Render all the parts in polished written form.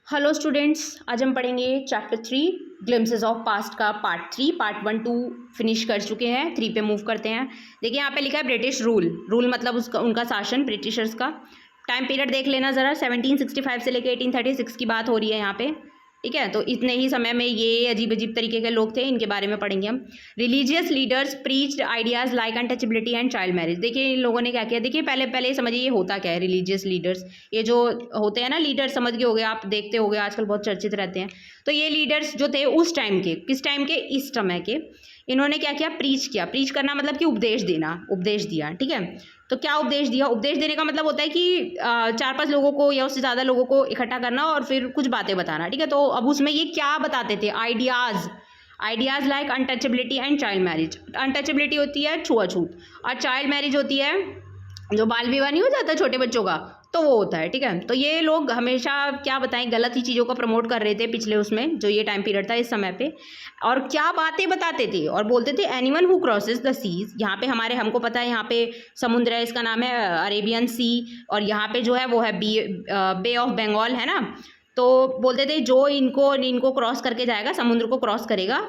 Hello students, आज हम पढ़ेंगे चैप्टर 3 ग्लिम्सेस ऑफ पास्ट का पार्ट 3। पार्ट 1 2 फिनिश कर चुके हैं, 3 पे मूव करते हैं। देखिए यहाँ पे लिखा है ब्रिटिश रूल। रूल मतलब उसका उनका शासन, ब्रिटिशर्स का। टाइम पीरियड देख लेना ज़रा, 1765 से लेकर 1836 की बात हो रही है यहाँ पे। ठीक है, तो इतने ही समय में ये अजीब अजीब तरीके के लोग थे, इनके बारे में पढ़ेंगे हम। Religious leaders preached ideas like untouchability and child marriage. देखिए इन लोगों ने क्या किया, देखिए पहले समझिए ये होता क्या है। रिलीजियस लीडर्स, ये जो होते हैं ना लीडर, समझ गए होगे आप, देखते होगे आजकल बहुत चर्चित रहते हैं। तो ये लीडर्स जो थे उस टाइम के, किस टाइम के, इस समय के, इन्होंने क्या किया, प्रीच किया। प्रीच करना मतलब कि उपदेश देना, उपदेश दिया। ठीक है, तो क्या उपदेश दिया, उपदेश देने का मतलब होता है कि 4-5 लोगों को या उससे ज़्यादा लोगों को इकट्ठा करना और फिर कुछ बातें बताना। ठीक है, तो अब उसमें ये क्या बताते थे, ideas like untouchability and child marriage. Untouchability होती है छुआछूत, और चाइल्ड मैरिज होती है जो बाल विवाह नहीं हो जाता छोटे बच्चों का, तो वो होता है। ठीक है, तो ये लोग हमेशा क्या बताएं, गलत ही चीज़ों को प्रमोट कर रहे थे पिछले उसमें, जो ये टाइम पीरियड था इस समय पे। और क्या बातें बताते थे, और बोलते थे anyone who crosses the seas. यहाँ पे हमको पता है यहाँ पे समुद्र है, इसका नाम है अरेबियन सी, और यहाँ पे जो है वो है बे ऑफ बंगाल, है ना। तो बोलते थे जो इनको क्रॉस करके जाएगा, समुद्र को क्रॉस करेगा,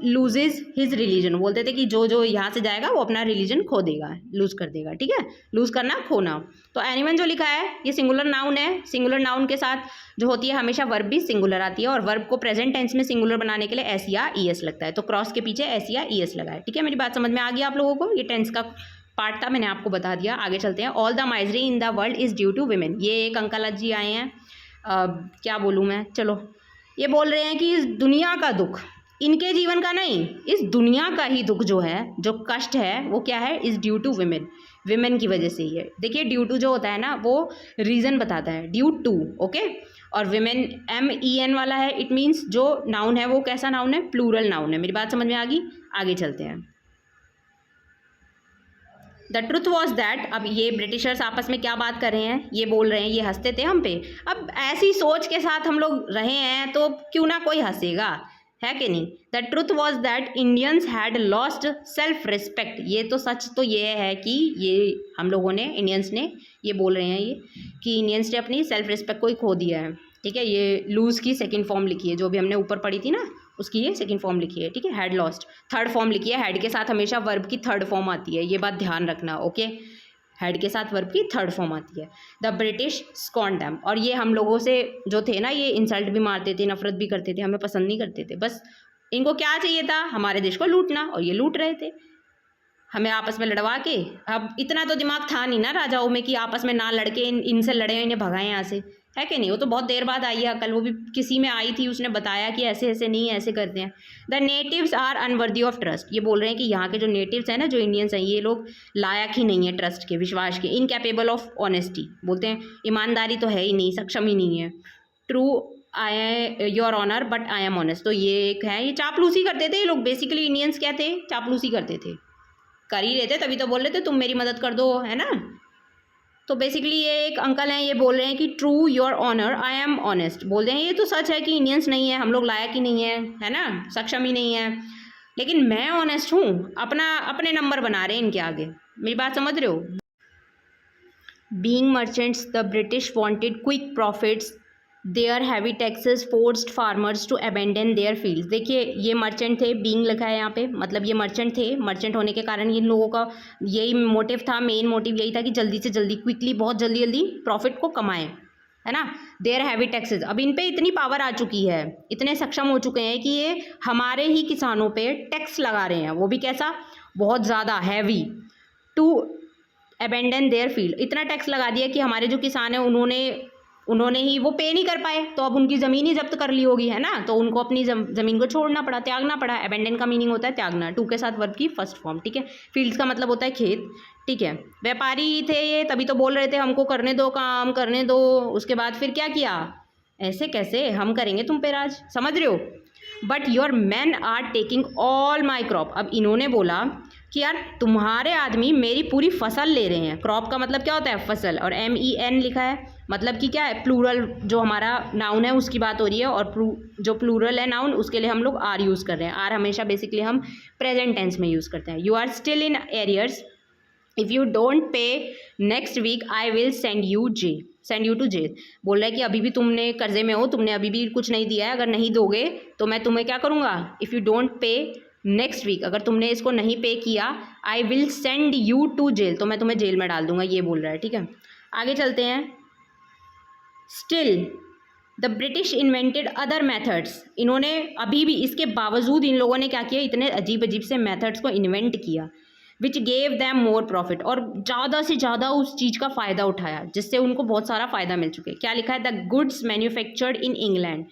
लूजेज हिज रिलीजन। बोलते थे कि जो यहाँ से जाएगा वो अपना रिलीजन खो देगा, लूज कर देगा। ठीक है, लूज करना, खोना। तो एनीवन जो लिखा है ये सिंगुलर नाउन है। सिंगुलर नाउन के साथ जो होती है हमेशा वर्ब भी सिंगुलर आती है, और वर्ब को प्रेजेंट टेंस में सिंगुलर बनाने के लिए एस या ई एस लगता है। तो क्रॉस के पीछे एस या ई एस लगा है। ठीक है, मेरी बात समझ में आ गई आप लोगों को। ये टेंस का पार्ट था, मैंने आपको बता दिया। आगे चलते हैं। All the misery in the world is due to women. ये एक अंकल जी आए हैं, क्या बोलूँ मैं, चलो ये बोल रहे हैं कि इस दुनिया का दुख, इनके जीवन का नहीं, इस दुनिया का ही दुख जो है, जो कष्ट है, वो क्या है, is due to women. Women की वजह से ही है। देखिए ड्यू टू जो होता है ना, वो रीज़न बताता है, ड्यू टू, ओके। और विमेन MEN वाला है, इट मीन्स जो नाउन है वो कैसा नाउन है, प्लूरल नाउन है। मेरी बात समझ में आ गई, आगे चलते हैं। द ट्रुथ वॉज दैट, अब ये ब्रिटिशर्स आपस में क्या बात कर रहे हैं, ये बोल रहे हैं, ये हंसते थे हम पे। अब ऐसी सोच के साथ हम लोग रहे हैं तो क्यों ना कोई हंसेगा, है कि नहीं। The truth was that Indians had lost self respect. ये तो सच तो ये है कि ये हम लोगों ने, इंडियंस ने, ये बोल रहे हैं ये कि इंडियंस ने अपनी सेल्फ रिस्पेक्ट को ही खो दिया है। ठीक है, ये लूज़ की सेकंड फॉर्म लिखी है, जो भी हमने ऊपर पढ़ी थी ना उसकी ये सेकंड फॉर्म लिखी है। ठीक है, हैड लॉस्ट थर्ड फॉर्म लिखी है। हैड के साथ हमेशा वर्ब की थर्ड फॉर्म आती है, ये बात ध्यान रखना, ओके। हेड के साथ वर्ब की थर्ड फॉर्म आती है। द ब्रिटिश स्कॉन्ड देम, और ये हम लोगों से जो थे ना, ये इंसल्ट भी मारते थे, नफरत भी करते थे, हमें पसंद नहीं करते थे। बस इनको क्या चाहिए था, हमारे देश को लूटना, और ये लूट रहे थे हमें आपस में लड़वा के। अब इतना तो दिमाग था नहीं ना राजाओं में कि आपस में ना लड़के इनसे लड़े, इन्हें भगाएं यहाँ से, है कि नहीं। वो तो बहुत देर बाद आई है अकल, वो भी किसी में आई थी, उसने बताया कि ऐसे ऐसे नहीं, ऐसे करते हैं। The natives are unworthy of trust. ये बोल रहे हैं कि यहाँ के जो नेटिव्स हैं ना, जो इंडियंस हैं, ये लोग लायक ही नहीं है ट्रस्ट के, विश्वास के। इनकैपेबल ऑफ ऑनेस्टी, बोलते हैं ईमानदारी तो है ही नहीं, सक्षम ही नहीं है। True I your honour but I am honest. तो ये एक है, ये चापलूसी करते थे ये लोग। बेसिकली इंडियंस क्या थे, चापलूसी करते थे, कर ही रहे थे, तभी तो बोल रहे थे तुम मेरी मदद कर दो, है ना। तो बेसिकली ये एक अंकल हैं, ये बोल रहे हैं कि true your honour I am honest. बोल रहे हैं ये तो सच है कि इंडियंस नहीं है, हम लोग लायक ही नहीं है ना, सक्षम ही नहीं है, लेकिन मैं ऑनेस्ट हूँ। अपने नंबर बना रहे हैं इनके आगे, मेरी बात समझ रहे हो। Being merchants the British wanted quick profits, their heavy taxes forced farmers to abandon their fields. देखिए ये मर्चेंट थे, बीइंग लिखा है यहाँ पे, मतलब ये मर्चेंट थे। मर्चेंट होने के कारण इन लोगों का यही मोटिव था, मेन मोटिव यही था कि जल्दी से जल्दी, क्विकली, बहुत जल्दी जल्दी प्रॉफिट को कमाएं, है ना। देयर हैवी टैक्सेस, अब इन पे इतनी पावर आ चुकी है, इतने सक्षम हो चुके हैं कि ये हमारे ही किसानों पे टैक्स लगा रहे हैं, वो भी कैसा, बहुत ज़्यादा heavy. To abandon their field, इतना टैक्स लगा दिया कि हमारे जो किसान हैं उन्होंने ही वो पे नहीं कर पाए, तो अब उनकी ज़मीन ही जब्त कर ली होगी, है ना। तो उनको अपनी ज़मीन को छोड़ना पड़ा, त्यागना पड़ा। अबेंडन का मीनिंग होता है त्यागना, टू के साथ वर्ब की फर्स्ट फॉर्म। ठीक है, फील्ड्स का मतलब होता है खेत। ठीक है, व्यापारी थे ये, तभी तो बोल रहे थे हमको करने दो काम, करने दो। उसके बाद फिर क्या किया, ऐसे कैसे, हम करेंगे तुम पे राज, समझ रहे हो। But your man are taking all my crop. अब इन्होंने बोला कि यार तुम्हारे आदमी मेरी पूरी फसल ले रहे हैं। क्रॉप का मतलब क्या होता है, फसल, और MEN लिखा है, मतलब कि क्या है, प्लूरल जो हमारा नाउन है उसकी बात हो रही है, और जो प्लूरल है नाउन उसके लिए हम लोग आर यूज़ कर रहे हैं। आर हमेशा बेसिकली हम प्रेजेंट टेंस में यूज़ करते हैं। You are still in arrears if you don't pay next week I will send you to jail. बोल रहा है कि अभी भी तुमने कर्जे में हो, तुमने अभी भी कुछ नहीं दिया है, अगर नहीं दोगे तो मैं तुम्हें क्या करूँगा, if you don't pay next week, अगर तुमने इसको नहीं पे किया, I will send you to jail, तो मैं तुम्हें जेल में डाल दूंगा, ये बोल रहा है। ठीक है, आगे चलते हैं। Still the British invented other methods, इन्होंने अभी भी इसके बावजूद इन लोगों ने क्या किया, इतने अजीब अजीब से मैथड्स को इन्वेंट किया, which gave them more profit, और ज़्यादा से ज़्यादा उस चीज़ का फ़ायदा उठाया जिससे उनको बहुत सारा फ़ायदा मिल चुके। क्या लिखा है, the goods manufactured in England,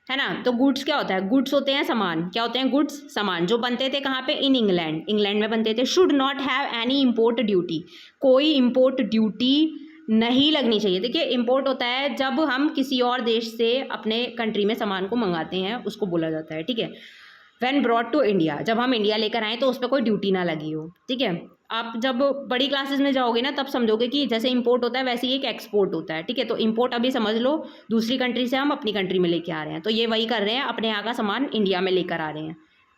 है ना। तो गुड्स क्या होता है, गुड्स होते हैं सामान, क्या होते हैं गुड्स, सामान, जो बनते थे कहाँ पे, इन इंग्लैंड, इंग्लैंड में बनते थे। Should not have any import duty, कोई इम्पोर्ट ड्यूटी नहीं लगनी चाहिए। देखिए इम्पोर्ट होता है जब हम किसी और देश से अपने कंट्री में सामान को मंगाते हैं, उसको बोला जाता है। ठीक है, व्हेन ब्रॉट टू इंडिया, जब हम इंडिया लेकर आएँ तो उस पर कोई ड्यूटी ना लगी हो। ठीक है, आप जब बड़ी क्लासेस में जाओगे ना तब समझोगे कि जैसे इंपोर्ट होता है वैसे ही एक एक्सपोर्ट होता है। ठीक है, तो इंपोर्ट अभी समझ लो दूसरी कंट्री से हम अपनी कंट्री में लेके आ रहे हैं, तो ये वही कर रहे हैं, अपने यहाँ का सामान इंडिया में लेकर आ रहे हैं।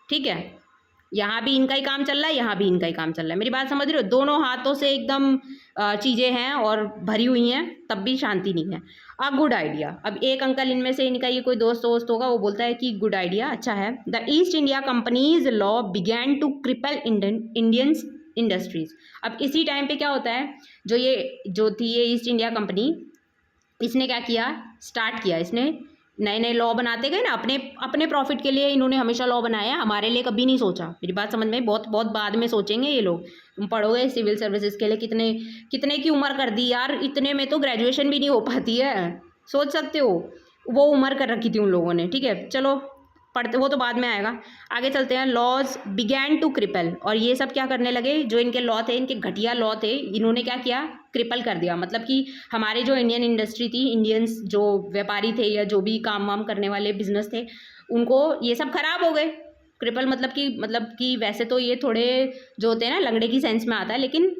ठीक है, यहाँ भी इनका ही काम चल रहा है, यहाँ भी इनका ही काम चल रहा है। मेरी बात समझ रहे हो, दोनों हाथों से एकदम चीज़ें हैं और भरी हुई हैं, तब भी शांति नहीं है। अ गुड आइडिया, अब एक अंकल इनमें से, इनका ये कोई दोस्त होगा, वो बोलता है कि गुड आइडिया, अच्छा है। The East India company's law began to cripple Indians industries. अब इसी टाइम पे क्या होता है, जो थी ये ईस्ट इंडिया कंपनी, इसने क्या किया, स्टार्ट किया, इसने नए नए लॉ बनाते गए ना, अपने प्रॉफिट के लिए इन्होंने हमेशा लॉ बनाया, हमारे लिए कभी नहीं सोचा। मेरी बात समझ में, बहुत बहुत बाद में सोचेंगे ये लोग। तुम पढ़ोगे सिविल सर्विसेज के लिए, कितने की उम्र कर दी यार, इतने में तो ग्रेजुएशन भी नहीं हो पाती है, सोच सकते हो, वो उम्र कर रखी थी उन लोगों ने। ठीक है, चलो पढ़ते, वो तो बाद में आएगा। आगे चलते हैं। लॉज बिगैन टू क्रिपल, और ये सब क्या करने लगे, जो इनके लॉ थे, इनके घटिया लॉ थे, इन्होंने क्या किया, क्रिपल कर दिया। मतलब कि हमारे जो इंडियन इंडस्ट्री थी, इंडियंस जो व्यापारी थे या जो भी काम वाम करने वाले बिजनेस थे, उनको ये सब खराब हो गए। क्रिपल मतलब कि वैसे तो ये थोड़े जो होते हैं ना लंगड़े की सेंस में आता है, लेकिन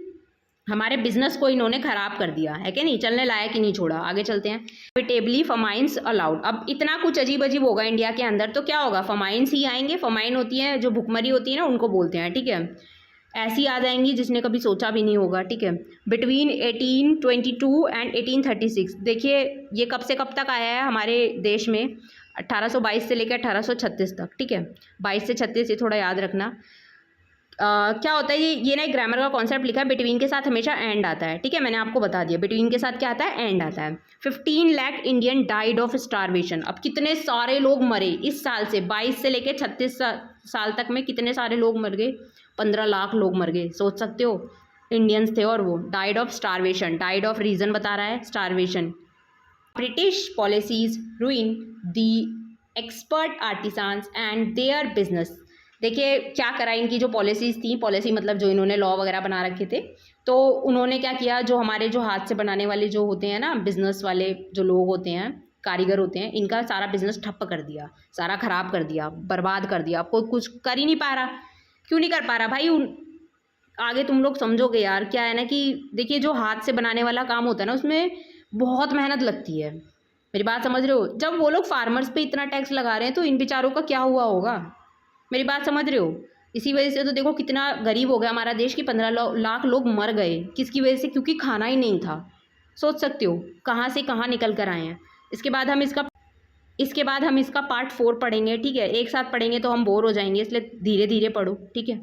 हमारे बिजनेस को इन्होंने खराब कर दिया है, कि नहीं, चलने लायक ही नहीं छोड़ा। आगे चलते हैं। प्रॉफिटेबली फमाइंस अलाउड, अब इतना कुछ अजीब अजीब होगा इंडिया के अंदर, तो क्या होगा, फमाइंस ही आएंगे। फमाइन होती है जो भुखमरी होती है ना, उनको बोलते हैं। ठीक है, ऐसी आ जाएंगी जिसने कभी सोचा भी नहीं होगा। ठीक है, बिटवीन 1822 एंड 1836, देखिए ये कब से कब तक आया है हमारे देश में, 1822 से लेकर 1836 तक। ठीक है, 22 से 36 ये थोड़ा याद रखना। क्या होता है, ये ना एक ग्रामर का कॉन्सेप्ट लिखा है, बिटवीन के साथ हमेशा एंड आता है। ठीक है, मैंने आपको बता दिया बिटवीन के साथ क्या आता है, एंड आता है। 15 lakh Indian died of starvation, अब कितने सारे लोग मरे इस साल से, 22 से लेकर 36 साल तक में कितने सारे लोग मर गए, 15 लाख लोग मर गए, सोच सकते हो, इंडियंस थे। और वो died of starvation, died of reason बता रहा है, starvation. British policies ruin the expert artisans and their business, देखिए क्या करा, इनकी जो पॉलिसीज़ थी, पॉलिसी मतलब जो इन्होंने लॉ वगैरह बना रखे थे, तो उन्होंने क्या किया, जो हमारे जो हाथ से बनाने वाले जो होते हैं ना, बिजनेस वाले जो लोग होते हैं, कारीगर होते हैं, इनका सारा बिजनेस ठप्प कर दिया, सारा ख़राब कर दिया, बर्बाद कर दिया। कोई कुछ कर ही नहीं पा रहा। क्यों नहीं कर पा रहा भाई, आगे तुम लोग समझोगे यार। क्या है ना कि देखिए जो हाथ से बनाने वाला काम होता है ना, उसमें बहुत मेहनत लगती है। मेरी बात समझ रहे हो, जब वो लोग फार्मर्स पे इतना टैक्स लगा रहे हैं तो इन बेचारों का क्या हुआ होगा, मेरी बात समझ रहे हो। इसी वजह से तो देखो कितना गरीब हो गया हमारा देश की, 15 लाख लोग मर गए, किसकी वजह से, क्योंकि खाना ही नहीं था। सोच सकते हो कहाँ से कहाँ निकल कर आए हैं। इसके बाद हम इसका पार्ट 4 पढ़ेंगे। ठीक है, एक साथ पढ़ेंगे तो हम बोर हो जाएंगे, इसलिए धीरे धीरे पढ़ो। ठीक है।